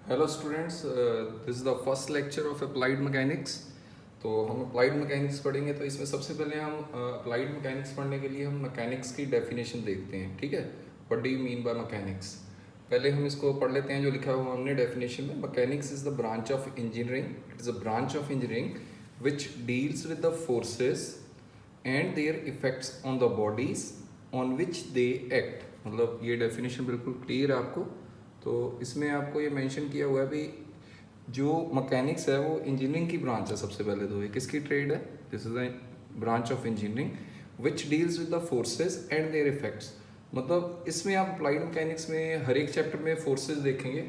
Hello students, this is the first lecture of applied mechanics. तो हम applied mechanics पढ़ेंगे। तो इसमें सबसे पहले हम अप्लाइड मैकेनिक्स पढ़ने के लिए हम मैकेनिक्स की डेफिनेशन देखते हैं। ठीक है, what do you mean by mechanics. पहले हम इसको पढ़ लेते हैं जो लिखा हुआ हमने डेफिनेशन में। Mechanics is the branch of engineering, it is a branch of engineering which deals with the forces and there effects on the bodies on which they act. मतलब ये डेफिनेशन बिल्कुल क्लियर है आपको। तो इसमें आपको ये मेंशन किया हुआ है भी जो मैकेनिक्स है वो इंजीनियरिंग की ब्रांच है। सबसे पहले तो ये किसकी ट्रेड है, this is a branch of engineering which deals with the forces and there effects. मतलब इसमें आप अप्लाइड मैकेनिक्स में हर एक चैप्टर में फोर्सेस देखेंगे,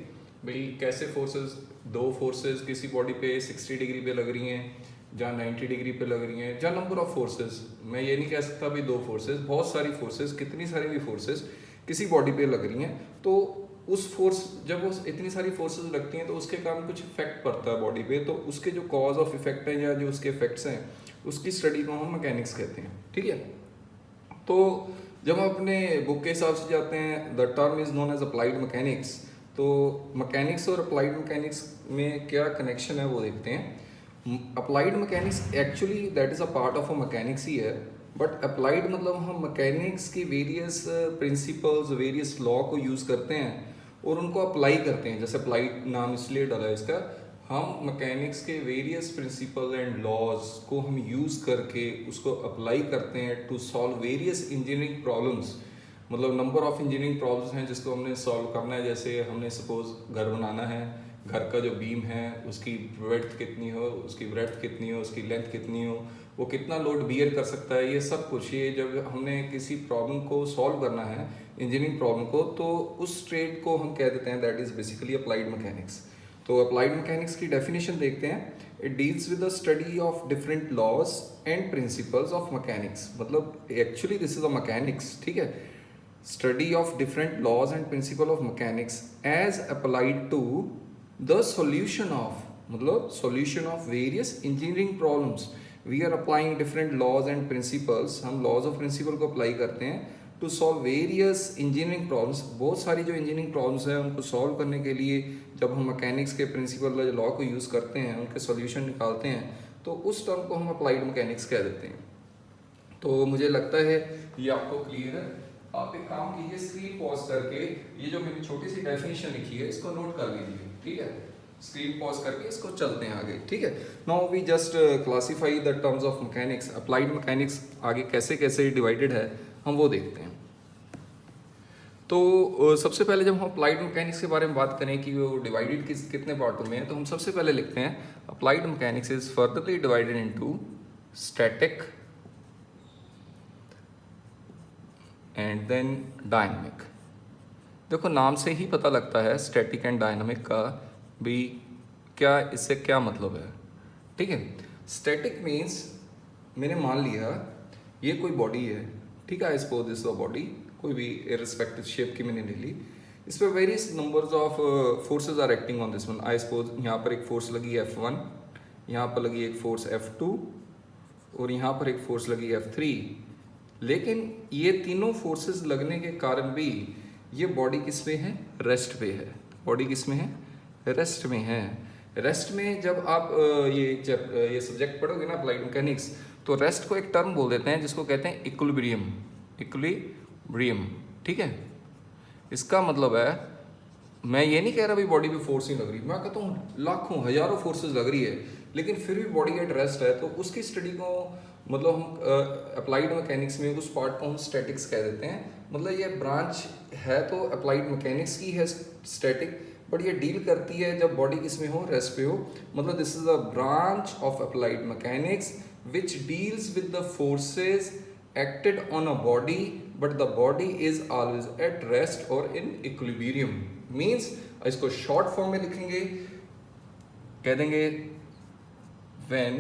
भाई कैसे फोर्सेस, दो फोर्सेस किसी बॉडी पे 60 डिग्री पे लग रही हैं, जहाँ 90 डिग्री पे लग रही हैं, जहाँ नंबर ऑफ फोर्सेस, मैं ये नहीं कह सकता भी दो फोर्सेस, बहुत सारी फोर्सेस, कितनी सारी भी फोर्सेस किसी बॉडी पे लग रही हैं। तो उस फोर्स, जब वो इतनी सारी फोर्सेस लगती हैं तो उसके कारण कुछ इफेक्ट पड़ता है बॉडी पे। तो उसके जो कॉज ऑफ इफेक्ट हैं या जो उसके इफेक्ट्स हैं उसकी स्टडी को हम मैकेनिक्स कहते हैं। ठीक है, तो जब हम अपने बुक के हिसाब से जाते हैं, the term is known as applied mechanics. तो मैकेनिक्स और अप्लाइड मैकेनिक्स में क्या कनेक्शन है वो देखते हैं। Applied mechanics actually that is a part of a mechanics ही है, बट अप्लाइड मतलब हम मैकेनिक्स की वेरियस प्रिंसिपल्स, वेरियस लॉ को यूज़ करते हैं और उनको अप्लाई करते हैं। जैसे अप्लाइड नाम इसलिए डाला है इसका, हम मैकेनिक्स के वेरियस प्रिंसिपल एंड लॉज को हम यूज़ करके उसको अप्लाई करते हैं to solve various engineering problems. मतलब नंबर ऑफ इंजीनियरिंग प्रॉब्लम्स हैं जिसको हमने सॉल्व करना है। जैसे हमने सपोज घर बनाना है, घर का जो बीम है उसकी विड्थ कितनी हो, उसकी ब्रेड्थ कितनी हो, उसकी लेंथ कितनी हो, वो कितना लोड बियर कर सकता है, ये सब कुछ। ये जब हमने किसी प्रॉब्लम को सॉल्व करना है, इंजीनियरिंग प्रॉब्लम को, तो उस ट्रेड को हम कह देते हैं that is basically applied mechanics. तो अप्लाइड मैकेनिक्स की डेफिनेशन देखते हैं। It deals with the study of different laws and principles of mechanics. मतलब actually this is a mechanics, ठीक है, study of different laws and principle of mechanics as applied to the solution of, मतलब solution of various engineering problems. We are applying different laws and principles, हम laws of principle को apply करते हैं to solve various engineering problems. बहुत सारी जो engineering problems हैं उनको सॉल्व करने के लिए जब हम मैकेनिक्स के प्रिंसिपल लॉ को यूज़ करते हैं, उनके सॉल्यूशन निकालते हैं, तो उस टर्म को हम अप्लाइड मैकेनिक्स कह देते हैं। तो मुझे लगता है ये आपको क्लियर है। आप एक काम कीजिए, स्क्रीन पॉज करके ये जो मैंने छोटी सी डेफिनेशन लिखी है इसको नोट कर लीजिए। ठीक है, स्क्रीन पॉज करके इसको चलते हैं आगे। ठीक है, now we just classify the terms of mechanics. Applied mechanics आगे कैसे कैसे डिवाइडेड है हम वो देखते हैं। तो सबसे पहले जब हम अप्लाइड मैकेनिक्स के बारे में बात करें कि वो डिवाइडेड कितने पार्टों में है, तो हम सबसे पहले लिखते हैं applied mechanics is furtherly divided into static and then dynamic. देखो नाम से ही पता लगता है स्टैटिक एंड डायनामिक का भी क्या, इससे क्या मतलब है। ठीक है, स्टैटिक मीन्स मैंने मान लिया ये कोई बॉडी है, ठीक है, आई सपोज दिस बॉडी, कोई भी इररिस्पेक्टिव शेप की मैंने ले ली। इस पर various numbers of forces are acting on this one. I suppose यहाँ पर एक फोर्स लगी F1, यहाँ पर लगी एक फोर्स F2 और यहाँ पर एक फोर्स लगी F3। लेकिन ये तीनों फोर्सेस लगने के कारण भी ये बॉडी किस में है, रेस्ट पे है। बॉडी किस में है, रेस्ट में है। रेस्ट में जब आप ये सब्जेक्ट पढ़ोगे ना अप्लाइड मैकेनिक्स, तो रेस्ट को एक टर्म बोल देते हैं जिसको कहते हैं इक्विलिब्रियम। इक्विलिब्रियम, ठीक है। इसका मतलब है, मैं ये नहीं कह रहा भाई बॉडी पे फोर्स नहीं लग रही, मैं कहता हूँ लाखों हजारों फोर्सेस लग रही है लेकिन फिर भी बॉडी एट रेस्ट है, तो उसकी स्टडी को मतलब हम अप्लाइड मैकेनिक्स में उस पार्ट को हम स्टैटिक्स कह देते हैं। मतलब ये ब्रांच है तो अप्लाइड मैकेनिक्स की है स्टैटिक, बट ये डील करती है जब बॉडी किस में हो, रेस्ट पे हो। मतलब this is a branch of applied mechanics which deals with the forces acted on a body but the body is always at rest or in equilibrium। means इसको शॉर्ट फॉर्म में लिखेंगे, कह देंगे when,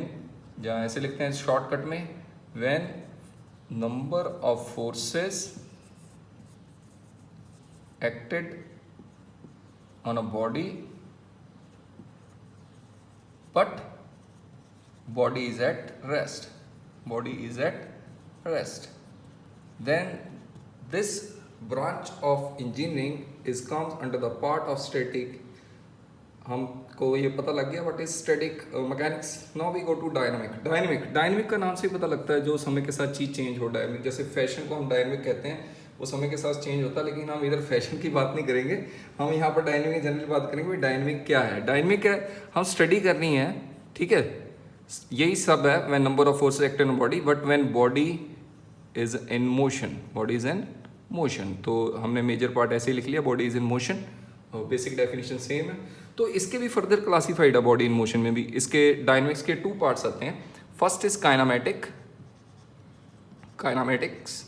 जहाँ ऐसे लिखते हैं शॉर्टकट में, when number of forces acted on a body but body is at rest, body is at rest, then this branch of engineering is comes under the part of static हमको ये पता लग गया what is static mechanics. Now we go to dynamic. Dynamic का नाम से ही पता लगता है जो समय के साथ चीज़ चेंज हो। डायनामिक जैसे फैशन को हम डायनामिक कहते हैं, वो समय के साथ चेंज होता है, लेकिन हम इधर फैशन की बात नहीं करेंगे, हम यहाँ पर डायनामिक जनरली बात करेंगे। भाई डायनामिक क्या है? डायनामिक है हम स्टडी करनी है, ठीक है, यही सब है। When number of forces act in body, but when body is in motion, body is in motion. तो हमने मेजर पार्ट ऐसे ही लिख लिया, body is in motion, basic definition same है। तो इसके भी फर्दर क्लासिफाइड है बॉडी इन मोशन में भी। इसके डायनामिक्स के 2 पार्ट्स आते हैं। First is kinematics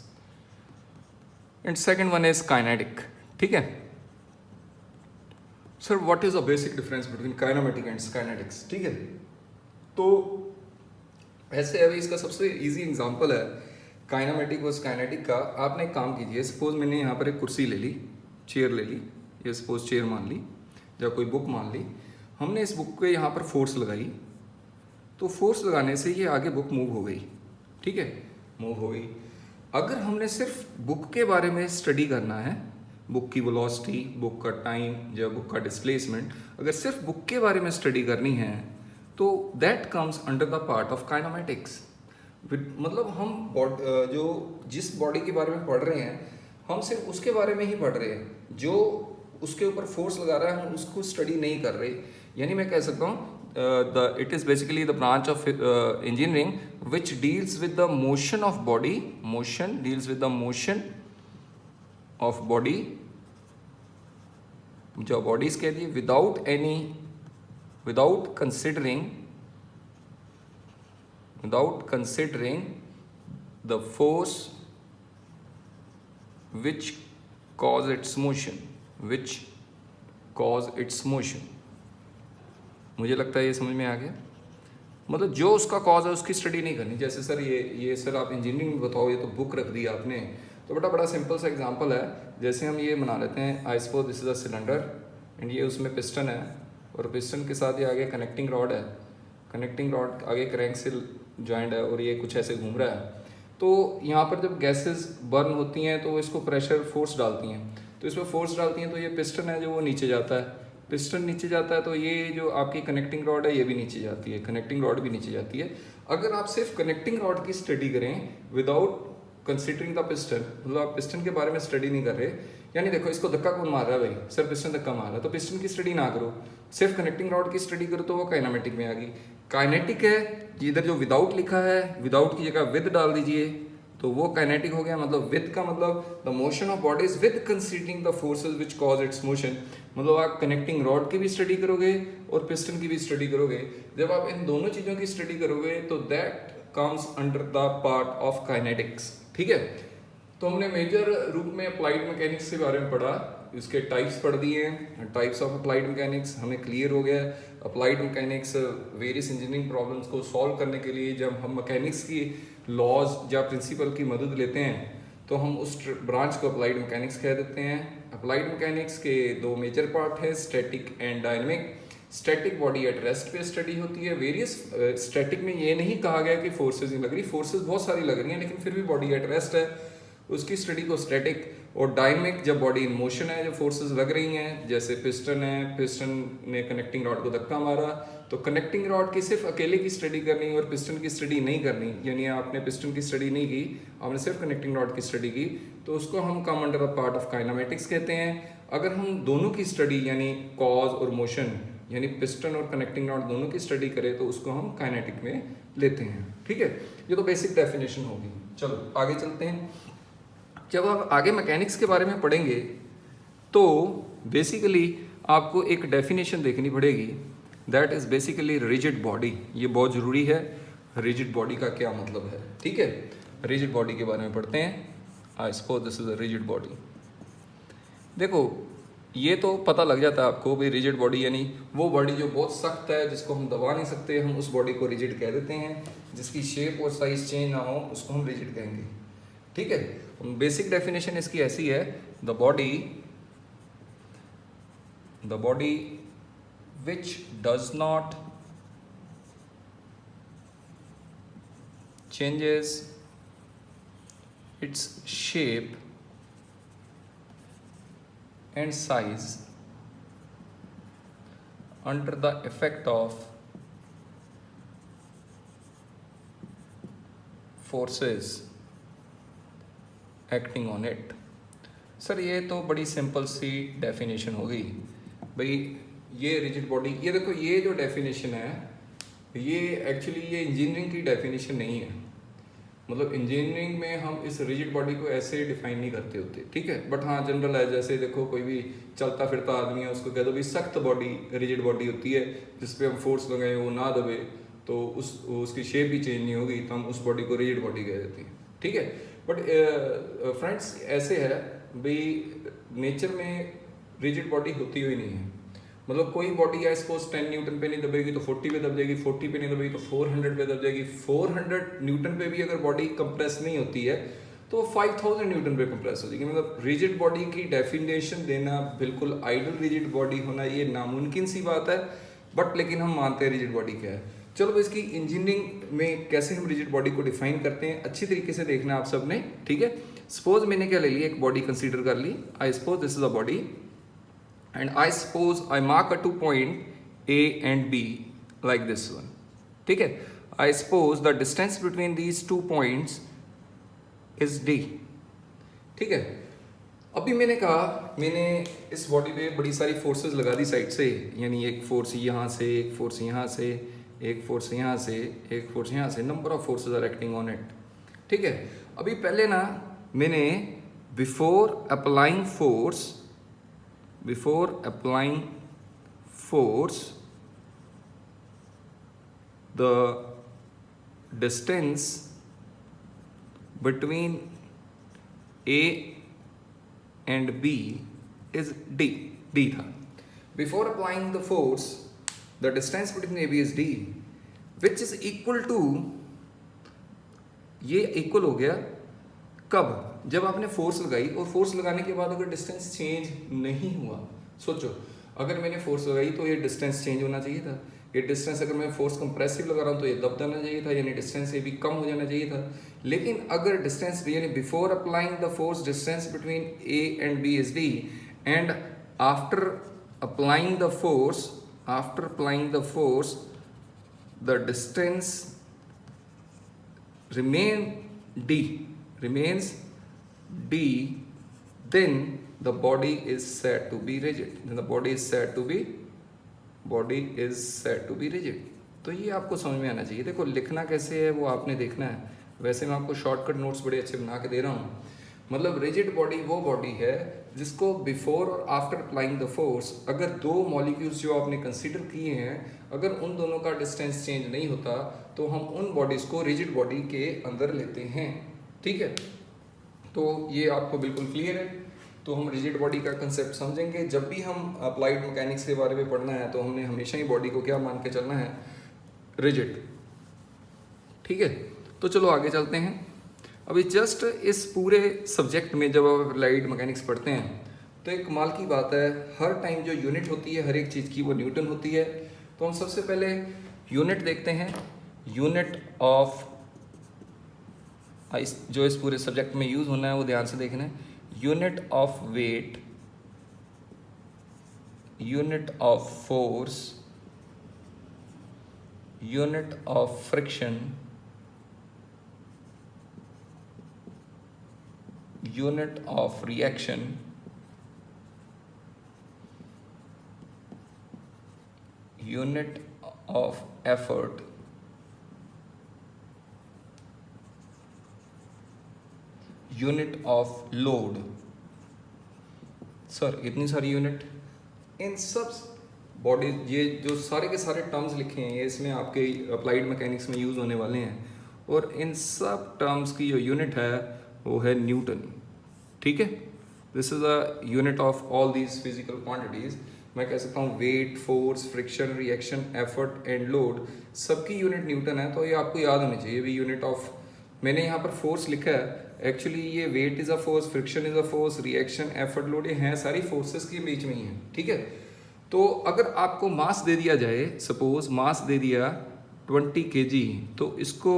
and second one is kinetic, ठीक है। Sir what is the basic difference between kinematic and kinetics, ठीक है। तो ऐसे अभी इसका सबसे इजी एग्जांपल है काइनामेटिक वर्सेस काइनेटिक का। आपने एक काम कीजिए, सपोज मैंने यहाँ पर एक कुर्सी ले ली, चेयर ले ली, ये सपोज चेयर मान ली या कोई बुक मान ली। हमने इस बुक पे यहाँ पर फोर्स लगाई, तो फोर्स लगाने से ये आगे बुक मूव हो गई, ठीक है, मूव हो गई। अगर हमने सिर्फ बुक के बारे में स्टडी करना है, बुक की वेलोसिटी, बुक का टाइम या बुक का डिस्प्लेसमेंट, अगर सिर्फ बुक के बारे में स्टडी करनी है तो that comes under the part of kinematics. मतलब हम जो जिस बॉडी के बारे में पढ़ रहे हैं, हम सिर्फ उसके बारे में ही पढ़ रहे हैं, जो उसके ऊपर फोर्स लगा रहा है हम उसको स्टडी नहीं कर रहे। यानी मैं कह सकता हूँ it is basically the branch of engineering which deals with the motion of body, motion deals with the motion of body, जो बॉडीज कह दी, without considering the force which cause its motion। मुझे लगता है ये समझ में आ गया। मतलब जो उसका कॉज है उसकी स्टडी नहीं करनी। जैसे सर ये सर आप इंजीनियरिंग में बताओ, ये तो बुक रख दी आपने, तो बेटा बड़ा सिंपल सा एग्जांपल है। जैसे हम ये बना लेते हैं, आई suppose this is a cylinder and ये उसमें पिस्टन है, और पिस्टन के साथ ये आगे कनेक्टिंग रॉड है, कनेक्टिंग रॉड आगे क्रैंक से जॉइंट है, और ये कुछ ऐसे घूम रहा है। तो यहाँ पर जब गैसेस बर्न होती हैं तो इसको प्रेशर फोर्स डालती हैं, तो इसमें फोर्स डालती हैं तो ये पिस्टन है जो वो नीचे जाता है, पिस्टन नीचे जाता है तो ये जो आपकी कनेक्टिंग रॉड है ये भी नीचे जाती है, कनेक्टिंग रॉड भी नीचे जाती है। अगर आप सिर्फ कनेक्टिंग रॉड की स्टडी करें विदाउट कंसिडरिंग द पिस्टन, मतलब आप पिस्टन के बारे में स्टडी नहीं कर रहे, यानी देखो इसको धक्का कौन मार रहा है भाई, सर पिस्टन धक्का मार रहा है, तो पिस्टन की स्टडी ना करो, सिर्फ कनेक्टिंग रॉड की स्टडी करो, तो वो काइनेमेटिक में आ गई। काइनेटिक है इधर जो विदाउट लिखा है, विदाउट की जगह विद डाल दीजिए तो वो काइनेटिक हो गया। मतलब विद का मतलब the motion of bodies with considering the forces which cause it's motion. मतलब आप कनेक्टिंग रॉड की भी स्टडी करोगे और पिस्टन की भी स्टडी करोगे। जब आप इन दोनों चीज़ों की स्टडी करोगे तो that comes under the part of kinetics, ठीक है। तो हमने मेजर रूप में अप्लाइड मैकेनिक्स के बारे में पढ़ा, इसके टाइप्स पढ़ दिए हैं, टाइप्स ऑफ अप्लाइड मैकेनिक्स हमें क्लियर हो गया। Applied mechanics various engineering problems को सॉल्व करने के लिए जब हम मैकेनिक्स की लॉज या प्रिंसिपल की मदद लेते हैं तो हम उस ब्रांच को अप्लाइड मैकेनिक्स कह देते हैं। अप्लाइड मैकेनिक्स के 2 मेजर पार्ट है, static and dynamic. Static body at rest पे स्टडी होती है। वेरियस स्टैटिक में ये नहीं कहा गया कि फोर्सेज ही लग रही, फोर्सेज बहुत सारी लग रही हैं लेकिन फिर भी बॉडी एट रेस्ट है, उसकी स्टडी को स्टैटिक। और डायनेमिक जब बॉडी इन मोशन है, जो फोर्सेस लग रही हैं, जैसे पिस्टन है, पिस्टन ने कनेक्टिंग रॉड को धक्का मारा, तो कनेक्टिंग रॉड की सिर्फ अकेले की स्टडी करनी और पिस्टन की स्टडी नहीं करनी, यानी आपने पिस्टन की स्टडी नहीं की, आपने सिर्फ कनेक्टिंग रॉड की स्टडी की, तो उसको हम come under a part of kinematics कहते हैं। अगर हम दोनों की स्टडी यानी कॉज और मोशन यानी पिस्टन और कनेक्टिंग रॉड दोनों की स्टडी करें तो उसको हम काइनेटिक में लेते हैं, ठीक है। ये तो बेसिक डेफिनेशन होगी। चलो आगे चलते हैं। जब आप आगे मैकेनिक्स के बारे में पढ़ेंगे तो बेसिकली आपको एक डेफिनेशन देखनी पड़ेगी, that is basically rigid body. ये बहुत ज़रूरी है, रिजिड बॉडी का क्या मतलब है, ठीक है। रिजिड बॉडी के बारे में पढ़ते हैं। आई suppose this is a rigid body. देखो ये तो पता लग जाता है आपको भी, रिजिड बॉडी यानी वो बॉडी जो बहुत सख्त है, जिसको हम दबा नहीं सकते, हम उस बॉडी को रिजिड कह देते हैं। जिसकी शेप और साइज चेंज ना हो उसको हम रिजिड कहेंगे, ठीक है। बेसिक डेफिनेशन इसकी ऐसी है, the body which does not changes its shape and size under the effect of forces acting on it। Sir ये तो बड़ी सिंपल सी डेफिनेशन हो गई भाई। ये रिजिड बॉडी, ये देखो ये जो डेफिनेशन है ये एक्चुअली ये इंजीनियरिंग की डेफिनेशन नहीं है। मतलब इंजीनियरिंग में हम इस रिजिड बॉडी को ऐसे डिफाइन नहीं करते होते, ठीक है। बट हाँ जनरल है, जैसे देखो कोई भी चलता फिरता आदमी है उसको कह दो भाई सख्त बॉडी रिजिड बॉडी होती है, जिस पे हम फोर्स लगाएं वो ना दबे तो उसकी शेप भी चेंज नहीं होगी, तो हम उस बॉडी को रिजिड बॉडी कह देते हैं, ठीक है। बट फ्रेंड्स ऐसे है भाई, नेचर में रिजिड बॉडी होती हुई नहीं है। मतलब कोई बॉडी है सपोज 10 न्यूटन पे नहीं दबेगी तो 40 पे दब जाएगी, 40 पे नहीं दबेगी तो 400 पे दब जाएगी, 400 न्यूटन पे भी अगर बॉडी कंप्रेस नहीं होती है तो 5000 न्यूटन पे कंप्रेस हो जाएगी। मतलब रिजिड बॉडी की डेफिनेशन देना बिल्कुल आइडियल रिजिड बॉडी होना ये नामुमकिन सी बात है, बट लेकिन हम मानते हैं रिजिड बॉडी क्या है। चलो इसकी इंजीनियरिंग में कैसे हम रिजिड बॉडी को डिफाइन करते हैं अच्छी तरीके से देखना आप सब ने, ठीक है। सपोज मैंने क्या ले लिया, एक बॉडी कंसीडर कर ली। I suppose this is a body and I suppose I mark a 2 point A and B like this one, ठीक है। I suppose the distance between these 2 points is D, ठीक है। अभी मैंने कहा मैंने इस बॉडी पे बड़ी सारी फोर्सेस लगा दी साइड से, यानी एक फोर्स यहाँ से, एक फोर्स यहाँ से, एक फोर्स यहाँ से, एक फोर्स यहाँ से, number of forces are acting on it, ठीक है। अभी पहले ना मैंने before applying force the distance between A and B is D था। Before applying the force the distance between AB is D which is equal to, ये equal हो गया कब, जब आपने फोर्स लगाई और फोर्स लगाने के बाद अगर डिस्टेंस चेंज नहीं हुआ। सोचो अगर मैंने फोर्स लगाई तो ये डिस्टेंस चेंज होना चाहिए था। ये डिस्टेंस अगर मैं फोर्स कंप्रेसिव लगा रहा हूँ तो ये दब जाना चाहिए था, यानी डिस्टेंस ये भी कम हो जाना चाहिए था। लेकिन अगर डिस्टेंस यानी before applying the force distance between A and B is D and after applying the force the distance remains D, then the body is said to be rigid. Then the body is said to be rigid. तो ये आपको समझ में आना चाहिए। देखो लिखना कैसे है वो आपने देखना है, वैसे मैं आपको शॉर्टकट नोट्स बड़े अच्छे बना के दे रहा हूँ। मतलब रिजिड बॉडी वो बॉडी है जिसको बिफोर और आफ्टर अप्लाइंग द फोर्स, अगर दो मॉलिक्यूल्स जो आपने कंसीडर किए हैं अगर उन दोनों का डिस्टेंस चेंज नहीं होता तो हम उन बॉडीज को रिजिड बॉडी के अंदर लेते हैं, ठीक है। तो ये आपको बिल्कुल क्लियर है। तो हम रिजिड बॉडी का कंसेप्ट समझेंगे। जब भी हम अप्लाइड मैकेनिक्स के बारे में पढ़ना है तो हमने हमेशा ही बॉडी को क्या मान के चलना है, रिजिड, ठीक है। तो चलो आगे चलते हैं। अभी जस्ट इस पूरे सब्जेक्ट में जब आप अप्लाइड मैकेनिक्स पढ़ते हैं तो एक कमाल की बात है, हर टाइम जो यूनिट होती है हर एक चीज़ की वो न्यूटन होती है। तो हम सबसे पहले यूनिट देखते हैं। यूनिट ऑफ जो इस पूरे सब्जेक्ट में यूज़ होना है वो ध्यान से देखना है। Unit of weight, unit of force, unit of friction, unit of reaction, unit of effort, unit of load. Sir इतनी सारी यूनिट, इन सब बॉडी ये जो सारे के सारे टर्म्स लिखे हैं ये इसमें आपके अप्लाइड मैकेनिक्स में यूज़ होने वाले हैं, और इन सब टर्म्स की जो यूनिट है वो है न्यूटन, ठीक है। This is a unit of all these physical quantities. मैं कह सकता हूँ weight, force, friction, reaction, effort and load सबकी यूनिट न्यूटन है। तो ये आपको याद होनी चाहिए भी। यूनिट ऑफ, मैंने यहाँ पर फोर्स लिखा है, एक्चुअली ये weight is a force, friction is a force, reaction, effort, load, ये हैं सारी फोर्सेस के बीच में ही है, ठीक है। तो अगर आपको मास दे दिया जाए, सपोज मास दे दिया 20 kg, तो इसको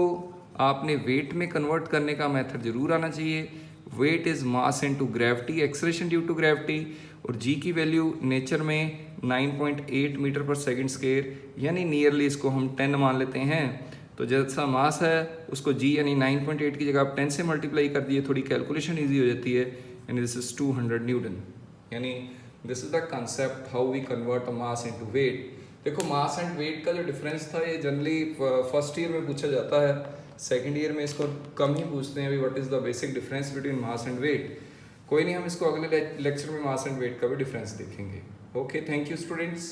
आपने वेट में कन्वर्ट करने का मेथड जरूर आना चाहिए। Weight is mass into gravity, acceleration due to gravity, और जी की वैल्यू नेचर में 9.8 मीटर पर सेकंड स्क्वायर, यानी नियरली इसको हम 10 मान लेते हैं। तो जैसा मास है उसको g यानी 9.8 की जगह आप 10 से मल्टीप्लाई कर दिए, थोड़ी कैलकुलेशन ईजी हो जाती है। यानी दिस इज 200 न्यूटन। यानी this is the concept how we convert a mass into weight. देखो मास एंड वेट का जो डिफरेंस था ये जनरली फर्स्ट ईयर में पूछा जाता है, सेकेंड ईयर में इसको कम ही पूछते हैं अभी, what is the basic difference between mass and weight. कोई नहीं, हम इसको अगले लेक्चर में मास एंड वेट का भी डिफरेंस देखेंगे। Okay, thank you students.